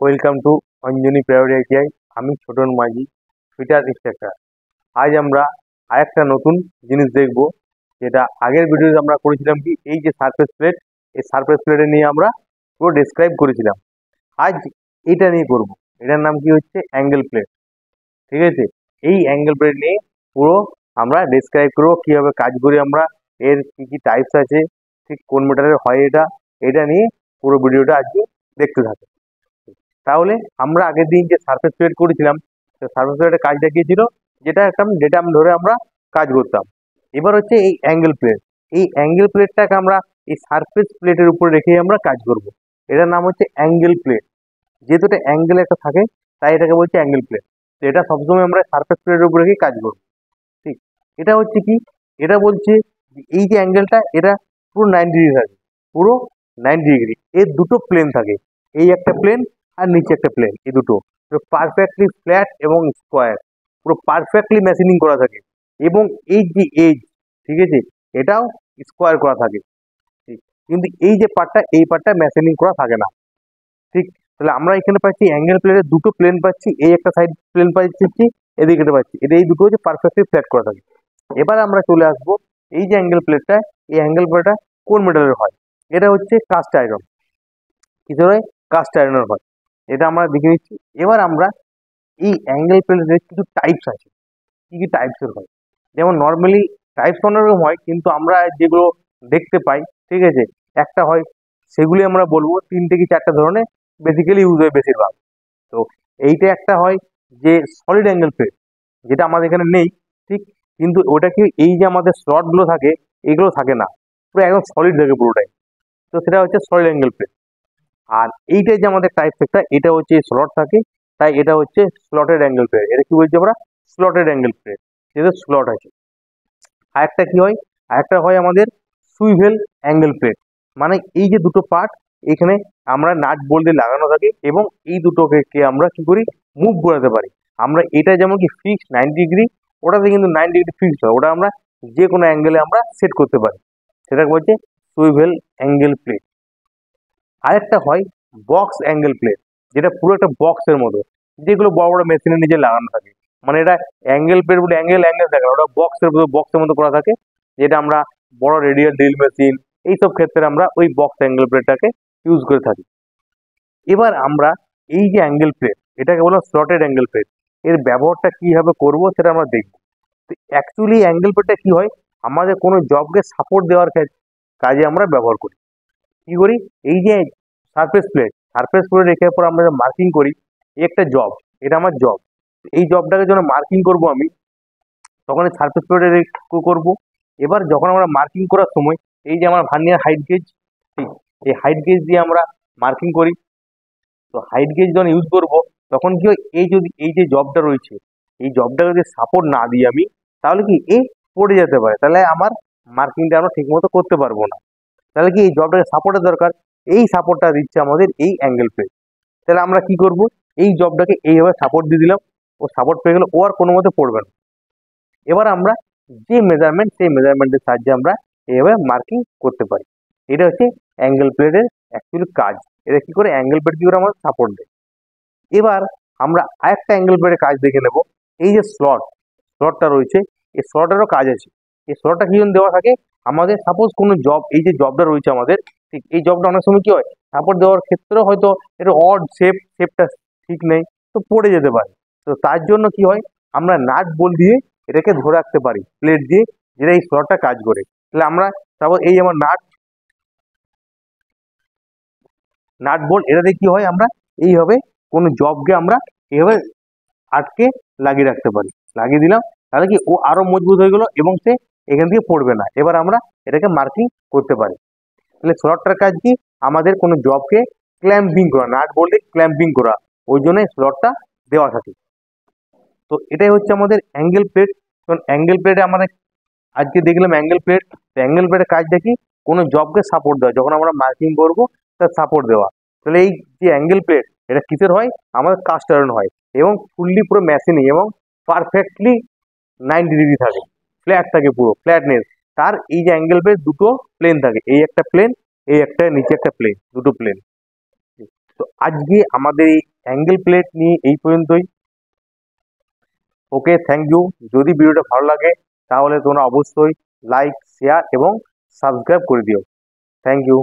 Welcome to Anjani private ITI. আমি ছোটন মাঝি, fitter instructor. আজ আমরা আরেকটা নতুন জিনিস দেখব, যেটা আগের ভিডিওতে আমরা করেছিলাম কি, এই যে সারফেস প্লেট, এই সারফেস প্লেটে নিয়ে আমরা পুরো ডেসক্রাইব করেছিলাম। আজ এটা নিয়ে করব, এটার নাম কি হচ্ছে অ্যাঙ্গেল প্লেট। ঠিক আছে, এই অ্যাঙ্গেল প্লেট নিয়ে পুরো আমরা ডেসক্রাইব করবো, কীভাবে কাজ করি আমরা, এর কী কী টাইপস আছে, ঠিক কোন মেটারের হয় এটা নিয়ে পুরো ভিডিওটা আজকে দেখতে থাকো। তাহলে আমরা আগের দিন যে সারফেস প্লেট করেছিলাম, সারফেস প্লেটের কাজ দেখিয়েছিল, যেটা একটা ডেটাম ধরে আমরা কাজ করতাম। এবার হচ্ছে এই অ্যাঙ্গেল প্লেট। এই অ্যাঙ্গেল প্লেটটাকে আমরা এই সারফেস প্লেটের উপরে রেখে আমরা কাজ করব। এটার নাম হচ্ছে অ্যাঙ্গেল প্লেট। যেহেতু এটা অ্যাঙ্গেল একটা থাকে, তাই এটাকে বলছে অ্যাঙ্গেল প্লেট। তো এটা সবসময় আমরা সারফেস প্লেটের উপরে রেখেই কাজ করব। ঠিক, এটা হচ্ছে কি, এটা বলছে এই যে অ্যাঙ্গেলটা, এটা পুরো 90 ডিগ্রি থাকে, পুরো 90 ডিগ্রি। এর দুটো প্লেন থাকে, এই একটা প্লেন আর নিচে একটা প্লেন, এই দুটো পারফেক্টলি ফ্ল্যাট এবং স্কোয়ার, পুরো পারফেক্টলি মেশিনিং করা থাকে। এবং এই যে এজ, ঠিক আছে, এটাও স্কোয়ার করা থাকে। ঠিক, কিন্তু এই যে পার্টটা, এই পার্টটা মেশিনিং করা থাকে না। ঠিক, তাহলে আমরা এখানে পাচ্ছি অ্যাঙ্গেল প্লেটের দুটো প্লেন পাচ্ছি, এই একটা সাইড প্লেন পাচ্ছি, এদিকে পাচ্ছি, এটা এই দুটো হচ্ছে পারফেক্টলি ফ্ল্যাট করা থাকে। এবার আমরা চলে আসবো এই যে অ্যাঙ্গেল প্লেটটা, এই অ্যাঙ্গেল প্লেটটা কোন মেটালের হয়? এটা হচ্ছে কাস্ট আয়রন। কিছু হয় কাস্ট আয়রনের হয়, এটা আমরা দেখে নিচ্ছি। এবার আমরা এই অ্যাঙ্গেল প্লেটের কিছু টাইপস আছে, কি কি টাইপসের হয়। যেমন নর্মালি টাইপস অন্যরকম হয়, কিন্তু আমরা যেগুলো দেখতে পাই, ঠিক আছে, একটা হয়, সেগুলি আমরা বলবো 3টে কি 4টে ধরনের বেসিক্যালি ইউজ হয় বেশিরভাগ। তো এইটা একটা হয় যে সলিড অ্যাঙ্গেল প্লেট, যেটা আমাদের এখানে নেই। ঠিক, কিন্তু ওটা কি, এই যে আমাদের স্লটগুলো থাকে, এগুলো থাকে না, পুরো একদম সলিড থাকে পুরোটাই। তো সেটা হচ্ছে সলিড অ্যাঙ্গেল প্লেট। আর এইটাই যে আমাদের টাইপ একটা, এটা হচ্ছে স্লট থাকে, তাই এটা হচ্ছে স্লটেড অ্যাঙ্গেল প্লেট। এটা কি বলছি আমরা? স্লটেড অ্যাঙ্গেল প্লেট, যেটা স্লট আছে। আরেকটা কি হয়, আরেকটা হয় আমাদের সুইভেল অ্যাঙ্গেল প্লেট। মানে এই যে দুটো পার্ট, এখানে আমরা নাট বোল্ট দিয়ে লাগানো থাকে, এবং এই দুটোকে আমরা কি করি, মুভ করাতে পারি। আমরা এটা যেমন কি ফিক্সড 90 ডিগ্রি, ওটাতে কিন্তু 90 ডিগ্রি ফিক্সড হয়, ওটা আমরা যে কোনো অ্যাঙ্গেলে আমরা সেট করতে পারি, সেটাকে বলছে সুইভেল অ্যাঙ্গেল প্লেট। আরেকটা হয় বক্স অ্যাঙ্গেল প্লেট, যেটা পুরো একটা বক্সের মতো, যেগুলো বড় বড় মেশিনের নিচে লাগানো থাকে। মানে এটা অ্যাঙ্গেল প্লেট বলে অ্যাঙ্গেল অ্যাঙ্গেল থাকে না, ওটা বক্সের মতো করা থাকে, যেটা আমরা বড় রেডিয়াল ড্রিল মেশিন, এইসব ক্ষেত্রে আমরা ওই বক্স অ্যাঙ্গেল প্লেটটাকে ইউজ করে থাকি। এবার আমরা এই যে অ্যাঙ্গেল প্লেট, এটাকে বলা স্লটেড অ্যাঙ্গেল প্লেট, এর ব্যবহারটা কীভাবে করবো সেটা আমরা দেখব। তো অ্যাকচুয়ালি অ্যাঙ্গেল প্লেটটা কী হয়, আমাদের কোনো জবকে সাপোর্ট দেওয়ার কাজে আমরা ব্যবহার করি। কি করি, এই যে সারফেস প্লেট রেখে পর আমরা মার্কিং করি, এই একটা জব, এটা আমার জব। এই জবটাকে যখন মার্কিং করব আমি, তখন এই সারফেস প্লেটে করবো। এবার যখন আমরা মার্কিং করার সময়, এই যে আমার ভার্নিয়ার হাইট গেজ, ঠিক, এই হাইট গেজ দিয়ে আমরা মার্কিং করি। তো হাইট গেজ যখন ইউজ করবো, তখন কি হয়, এই যে জবটা রয়েছে, এই জবটাকে যদি সাপোর্ট না দিই আমি, তাহলে কি পড়ে যেতে পারে, তাহলে আমার মার্কিংটা আমরা ঠিকমতো করতে পারবো না। তাহলে কি এই জবটাকে সাপোর্টের দরকার, এই সাপোর্টটা দিচ্ছে আমাদের এই অ্যাঙ্গেল প্লেট। তাহলে আমরা কি করব, এই জবটাকে এইভাবে সাপোর্ট দিয়ে দিলাম, ও সাপোর্ট পেয়ে গেল, ও আর কোনো মতে পড়বে না। এবার আমরা যে মেজারমেন্ট, সেই মেজারমেন্টের সাহায্যে আমরা এইভাবে মার্কিং করতে পারি। এটা হচ্ছে অ্যাঙ্গেল প্লেটের অ্যাকচুয়ালি কাজ। এটা কি করে, অ্যাঙ্গেল প্লেট কি করে আমাদের সাপোর্ট দেয়। এবার আমরা আরেকটা অ্যাঙ্গেল প্লেটের কাজ দেখে নেব। এই যে স্লটটা রয়েছে, এই স্লটেরও কাজ আছে। এই স্লটটা কি জন্য দেওয়া থাকে, আমাদের সাপোজ কোনো জব, এই যে জবটা রয়েছে আমাদের, ঠিক, এই জবটা অনেক সময় কি হয়, সাপোর্ট দেওয়ার ক্ষেত্রেও হয়তো এটা অড শেপটা ঠিক নেই, তো পড়ে যেতে পারে। তো তার জন্য কি হয়, আমরা নাট বোল্ট দিয়ে এটাকে ধরে রাখতে পারি, প্লেট দিয়ে, যেটা এই স্লটটা কাজ করে। তাহলে আমরা সাপোজ এই আমার নাট বোল্ট, এটাতে কি হয়, আমরা এইভাবে কোনো জবকে আমরা এইভাবে আটকে লাগিয়ে রাখতে পারি, লাগিয়ে দিলাম, তাহলে কি ও আরো মজবুত হয়ে গেল, এবং সে এখান থেকে পড়বে না। এবার আমরা এটাকে মার্কিং করতে পারি। তাহলে স্লটটার কাজ কি, আমাদের কোনো জবকে ক্ল্যাম্পিং করা, নাট বোল্টে ক্ল্যাম্পিং করা, ওই জন্য স্লটটা দেওয়া থাকে। তো এটাই হচ্ছে আমাদের অ্যাঙ্গেল প্লেট। কারণ অ্যাঙ্গেল প্লেটে আমাদের আজকে দেখলাম অ্যাঙ্গেল প্লেট। অ্যাঙ্গেল প্লেটের কাজ দেখি, কোনো জবকে সাপোর্ট দেওয়া, যখন আমরা মার্কিং করব তার সাপোর্ট দেওয়া। তাহলে এই যে অ্যাঙ্গেল প্লেট, এটা কিসের হয়, আমাদের কাস্ট আয়রন হয়, এবং ফুললি পুরো মেশিনিং, এবং পারফেক্টলি 90 ডিগ্রি থাকে, ফ্ল্যাট থাকে, পুরো ফ্ল্যাটনেস। তার এই যে অ্যাঙ্গেল প্লেট দুটো প্লেন থাকে, এই একটা প্লেন, এই একটা নিচে একটা প্লেন, দুটো প্লেন। তো আজকে আমাদের এই অ্যাঙ্গেল প্লেট নিয়ে এই পর্যন্তই। ওকে, থ্যাংক ইউ। যদি ভিডিওটা ভালো লাগে তাহলে তোমরা অবশ্যই লাইক, শেয়ার এবং সাবস্ক্রাইব করে দিও। Thank you.